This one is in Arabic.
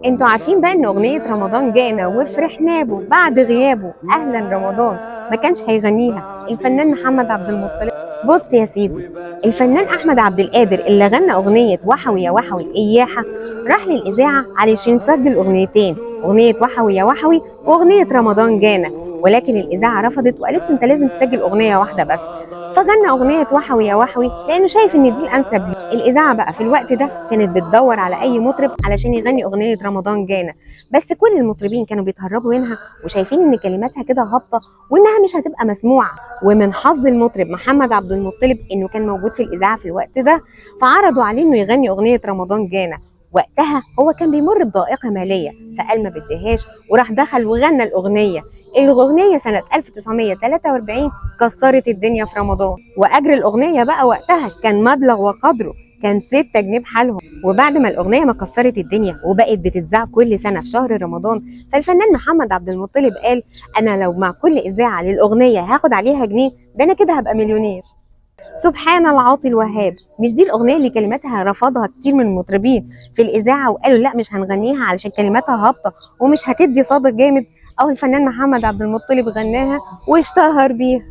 انتوا عارفين بقى ان اغنية رمضان جانا وفرحنا به بعد غيابه اهلا رمضان ما كانش هيغنيها الفنان محمد عبد المطلب. بص يا سيدي، الفنان احمد عبد القادر اللي غنى اغنية وحوي يا وحوي اياحة راح للاذاعة علشان يسجل اغنيتين، اغنية وحوي يا وحوي واغنية رمضان جانا، ولكن الاذاعة رفضت وقالت له انت لازم تسجل اغنية واحدة بس، فغنى اغنية وحوي يا وحوي لانه شايف ان دي الانسب ليه. الاذاعة بقى في الوقت ده كانت بتدور على اي مطرب علشان يغني اغنية رمضان جانا، بس كل المطربين كانوا بيتهربوا منها وشايفين ان كلماتها كده هابطة وانها مش هتبقى مسموعة. ومن حظ المطرب محمد عبد المطلب انه كان موجود في الاذاعة في الوقت ده، فعرضوا عليه انه يغني اغنية رمضان جانا. وقتها هو كان بيمر بضائقة مالية فقال ما بديهاش وراح دخل وغنى الأغنية سنة 1943 كسرت الدنيا في رمضان، وأجر الأغنية بقى وقتها كان مبلغ وقدره كان 6 جنيه بحالهم. وبعد ما الأغنية ما كسرت الدنيا وبقت بتتذاع كل سنة في شهر رمضان، فالفنان محمد عبد المطلب قال أنا لو مع كل إذاعة للأغنية هاخد عليها جنيه ده أنا كده هبقى مليونير. سبحان العاطي الوهاب، مش دي الأغنية اللي كلماتها رفضها كتير من المطربين في الإذاعة وقالوا لا مش هنغنيها علشان كلماتها هابطة ومش هتدي صدى جامد؟ أو الفنان محمد عبد المطلب غناها واشتهر بيها.